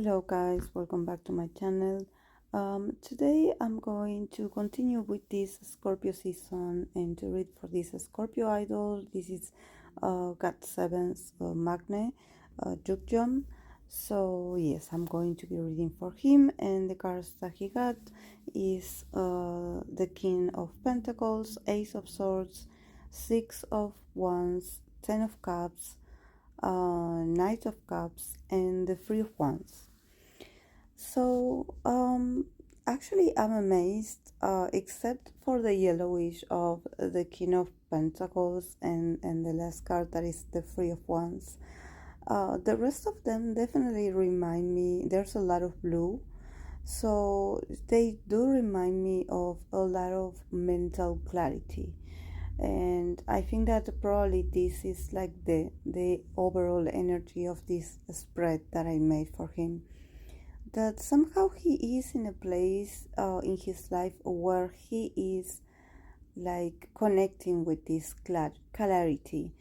Hello guys, welcome back to my channel. Today I'm going to continue with this Scorpio season and to read for this Scorpio idol. This is GOT7's Magne Yugyeom. So yes, I'm going to be reading for him, and the cards that he got is the King of Pentacles, Ace of Swords, Six of Wands, Ten of Cups, Knight of Cups, and the Three of Wands. So, actually, I'm amazed, except for the yellowish of the King of Pentacles and the last card that is the Three of Wands. The rest of them definitely remind me, there's a lot of blue, so they do remind me of a lot of mental clarity. And I think that probably this is like the overall energy of this spread that I made for him, that somehow he is in a place in his life where he is like connecting with this clarity.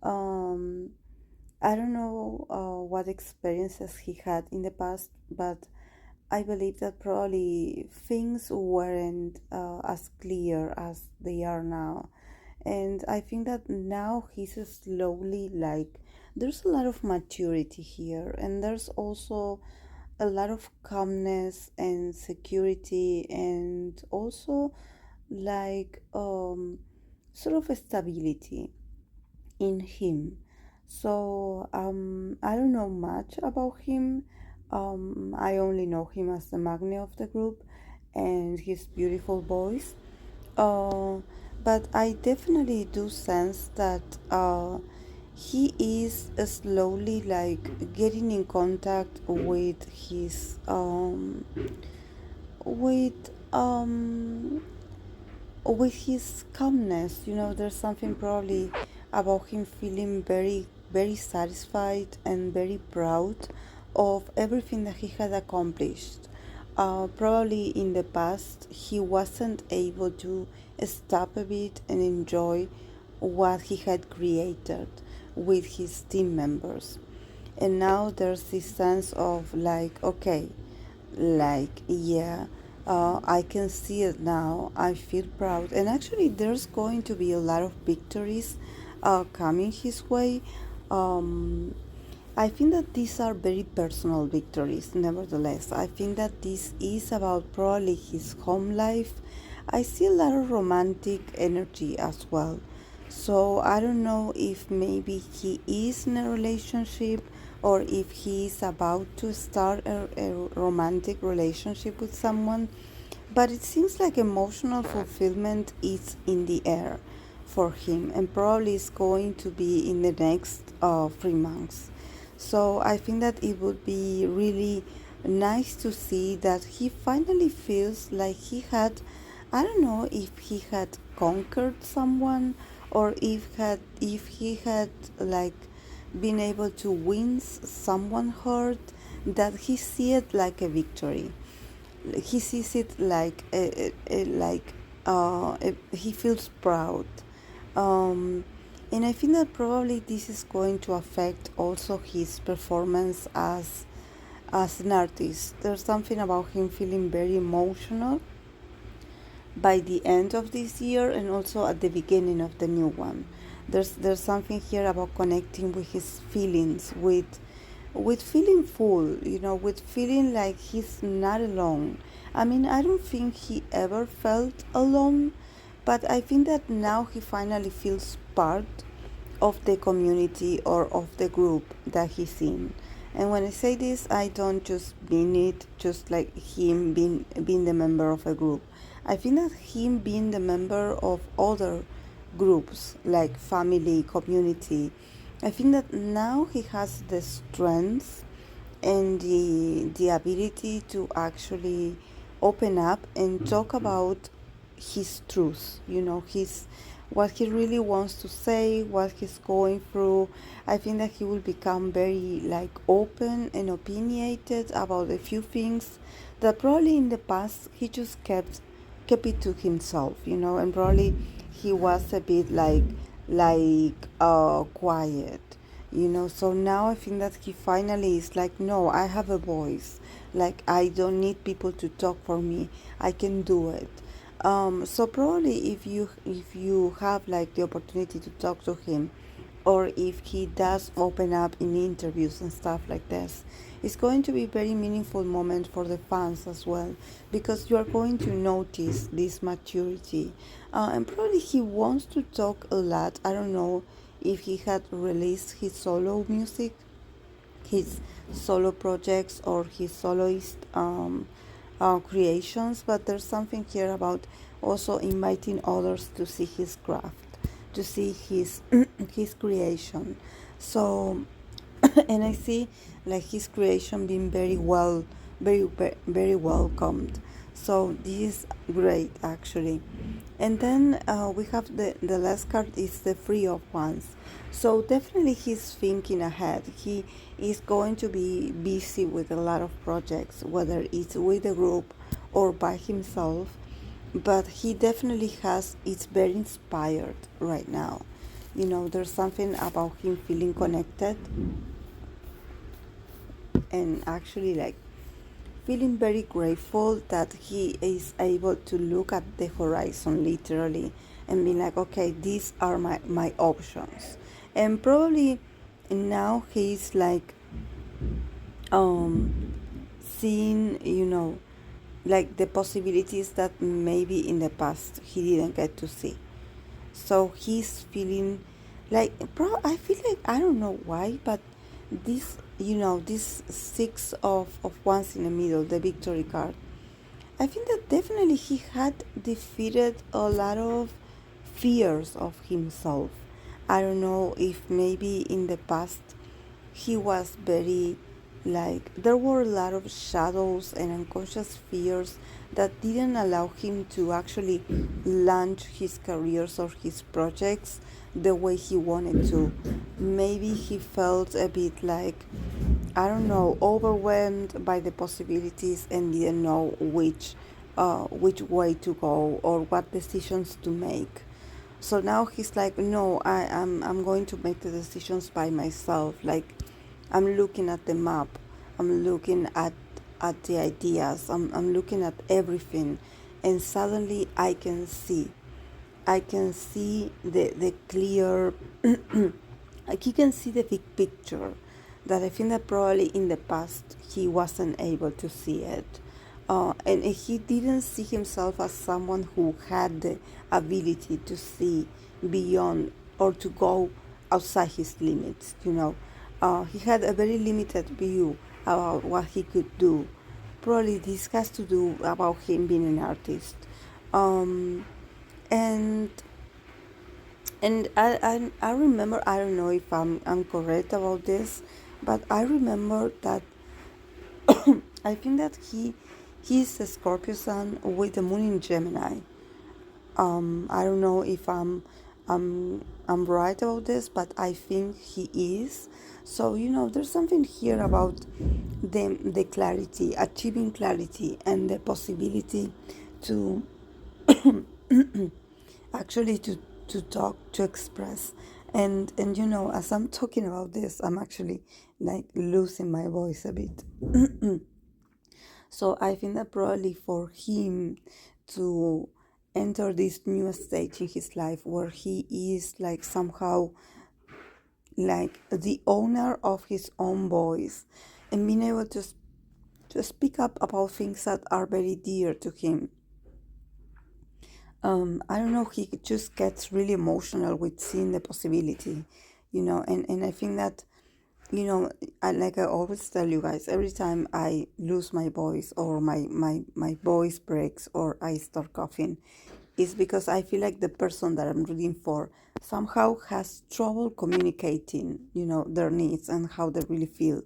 um, I don't know what experiences he had in the past, but I believe that probably things weren't as clear as they are now. And I think that now he's slowly like, there's a lot of maturity here, and there's also a lot of calmness and security, and also like sort of a stability in him. So I don't know much about him. I only know him as the Magne of the group and his beautiful voice. uh, but I definitely do sense that he is slowly like getting in contact with with his calmness. You know, there's something probably about him feeling very satisfied and very proud of everything that he had accomplished. Probably in the past he wasn't able to stop a bit and enjoy what he had created with his team members. And now there's this sense of like, okay, like, yeah, I can see it now. I feel proud. And actually, there's going to be a lot of victories coming his way. Um, I think that these are very personal victories, nevertheless. I think that this is about probably his home life. I see a lot of romantic energy as well. So I don't know if maybe he is in a relationship or if he is about to start a romantic relationship with someone. But it seems like emotional fulfillment is in the air for him, and probably is going to be in the next 3 months. So I think that it would be really nice to see that he finally feels like he had, I don't know if he had conquered someone, or if he had like been able to win someone hurt, that he see it like a victory. He sees it like he feels proud. um, and I think that probably this is going to affect also his performance as an artist. There's something about him feeling very emotional by the end of this year and also at the beginning of the new one. There's something here about connecting with his feelings, with feeling full, you know, with feeling like he's not alone. I mean, I don't think he ever felt alone, but I think that now he finally feels part of the community or of the group that he's in. And when I say this, I don't just mean it just like him being the member of a group. I think that him being the member of other groups like family, community. I think that now he has the strength and the ability to actually open up and talk about his truth, you know, his what he really wants to say, what he's going through. I think that he will become very like open and opinionated about a few things that probably in the past he just kept it to himself, you know, and probably he was a bit like quiet, So now I think that he finally is like, no, I have a voice, like I don't need people to talk for me, I can do it. So probably if you have like the opportunity to talk to him, or if he does open up in interviews and stuff like this, it's going to be a very meaningful moment for the fans as well, because you are going to notice this maturity. And probably he wants to talk a lot. I don't know if he had released his solo music, his solo projects, or his soloist creations, but there's something here about also inviting others to see his craft, to see his his creation. So and I see like his creation being very welcomed. So this is great actually. And then we have the last card is the Free of Wands. So definitely he's thinking ahead. He is going to be busy with a lot of projects, whether it's with a group or by himself. But he definitely it's very inspired right now. There's something about him feeling connected and actually like feeling very grateful that he is able to look at the horizon literally and be like, okay, these are my options. And probably now he's like um seeing, like the possibilities that maybe in the past he didn't get to see. So he's feeling like, I feel like, I don't know why, but this six of wands in the middle, the victory card, I think that definitely he had defeated a lot of fears of himself. I don't know if maybe in the past he was very, like, there were a lot of shadows and unconscious fears that didn't allow him to actually launch his careers or his projects the way he wanted to. Maybe he felt a bit like, I don't know, overwhelmed by the possibilities and didn't know which way to go or what decisions to make. So now he's like, no, I'm going to make the decisions by myself. Like, I'm looking at the map, I'm looking at the ideas, I'm looking at everything, and suddenly I can see the clear like he can see the big picture that I think that probably in the past he wasn't able to see it. And he didn't see himself as someone who had the ability to see beyond or to go outside his limits. He had a very limited view about what he could do. Probably this has to do about him being an artist. Um, and and I remember, I don't know if I'm correct about this, but I remember that I think that he's a Scorpio sun with the moon in Gemini. I don't know if I'm right about this, but I think he is. So there's something here about the clarity, achieving clarity, and the possibility to actually to talk, to express. And as I'm talking about this, I'm actually like losing my voice a bit. So I think that probably for him to enter this new stage in his life where he is like somehow like the owner of his own voice and being able to speak up about things that are very dear to him. I don't know, he just gets really emotional with seeing the possibility, and I think that, like I always tell you guys, every time I lose my voice or my voice breaks or I start coughing, is because I feel like the person that I'm reading for somehow has trouble communicating, their needs and how they really feel.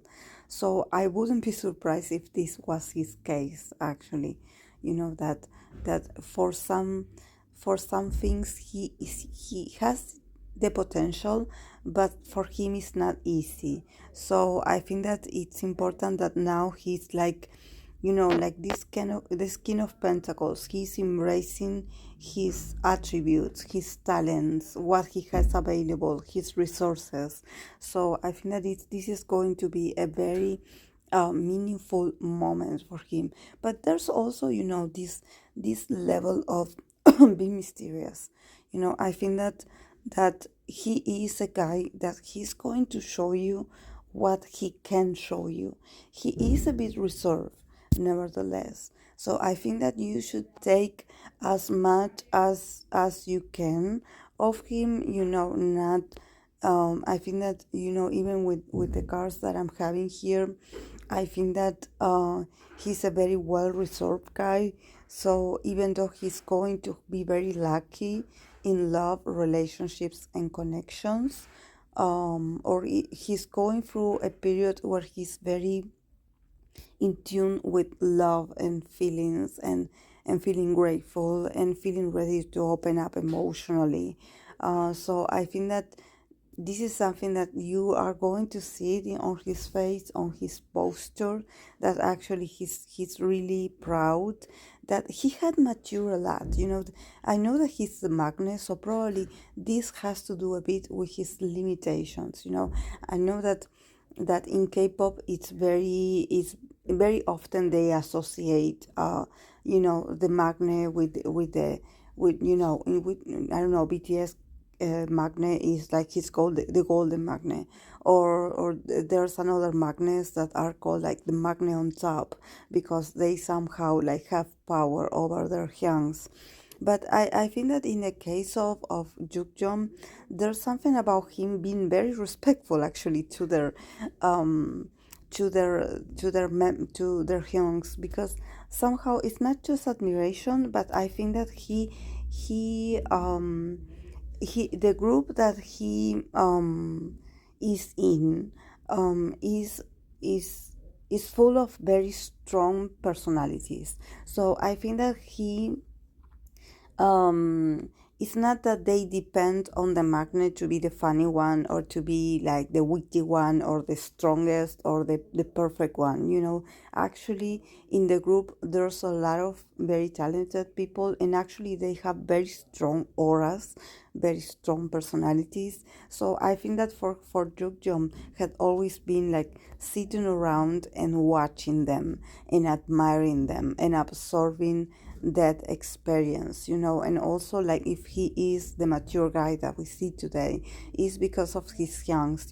So I wouldn't be surprised if this was his case, actually. That for some things he has the potential, but for him it's not easy. So I think that it's important that now he's like like this King of Pentacles. He's embracing his attributes, his talents, what he has available, his resources. So I think that this is going to be a very meaningful moment for him. But there's also, this level of being mysterious. I think that he is a guy that he's going to show you what he can show you. He is a bit reserved, nevertheless. So I think that you should take as much as you can of him. Not. I think that even with the cards that I'm having here, I think that he's a very well reserved guy. So even though he's going to be very lucky in love, relationships, and connections, or he's going through a period where he's very in tune with love and feelings, and feeling grateful and feeling ready to open up emotionally. So I think that this is something that you are going to see it on his face, on his posture, that actually he's really proud that he had matured a lot. I know that he's the magnet, so probably this has to do a bit with his limitations. I know that in K-pop it's very often they associate the magnet with I don't know, BTS magnet is like he's called the golden magnet, or there's another magnets that are called like the magnet on top, because they somehow like have power over their hands. But I think that in the case of Yugyeom, there's something about him being very respectful actually to their hyungs, because somehow it's not just admiration, but I think that he the group that he is in is is full of very strong personalities. So I think that um it's not that they depend on the magnet to be the funny one, or to be like the witty one, or the strongest, or the perfect one. Actually in the group there's a lot of very talented people, and actually they have very strong auras, very strong personalities. So I think that for Jukjeom had always been like sitting around and watching them and admiring them and absorbing that experience, and also like if he is the mature guy that we see today, is because of his youngs,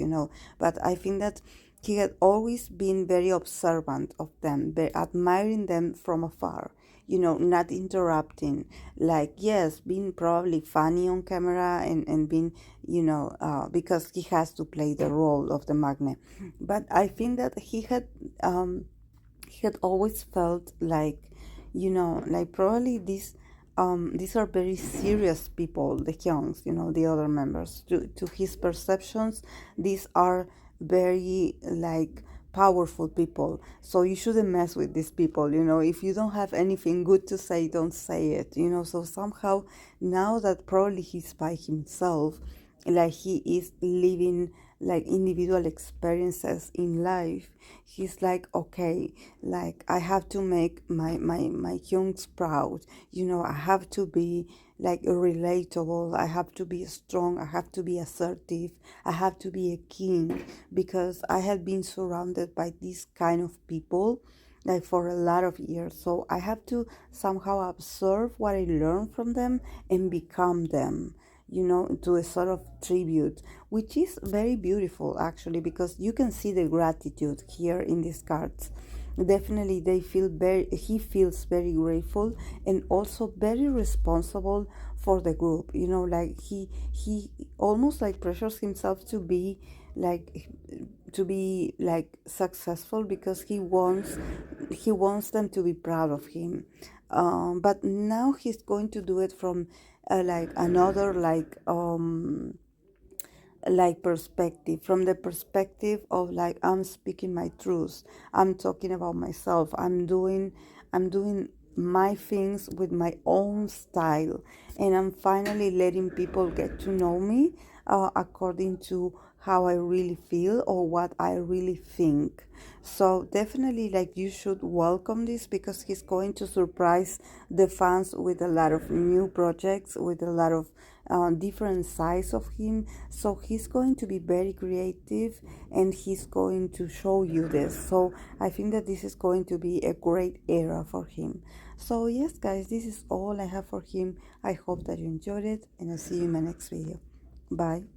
but I think that he had always been very observant of them, very admiring them from afar, not interrupting, like, yes, being probably funny on camera, and being, because he has to play the role of the magnet. But I think that he had always felt like, like probably these are very serious people, the Hyungs, the other members. To his perceptions, these are very like powerful people. So you shouldn't mess with these people, If you don't have anything good to say, don't say it, So somehow now that probably he's by himself, like he is living like individual experiences in life, he's like, okay, like I have to make my youngs proud, I have to be like relatable, I have to be strong, I have to be assertive, I have to be a king, because I have been surrounded by this kind of people like for a lot of years. So I have to somehow observe what I learn from them and become them, to a sort of tribute, which is very beautiful actually, because you can see the gratitude here in these cards. Definitely he feels very grateful, and also very responsible for the group, like he almost like pressures himself like to be like successful, because he wants them to be proud of him. But now he's going to do it from like another like perspective, from the perspective of like, I'm speaking my truth, I'm talking about myself, I'm doing my things with my own style, and I'm finally letting people get to know me according to how I really feel or what I really think. So definitely, like, you should welcome this, because he's going to surprise the fans with a lot of new projects, with a lot of different sides of him. So he's going to be very creative, and he's going to show you this. So I think that this is going to be a great era for him. So yes, guys, this is all I have for him. I hope that you enjoyed it, and I'll see you in my next video. Bye.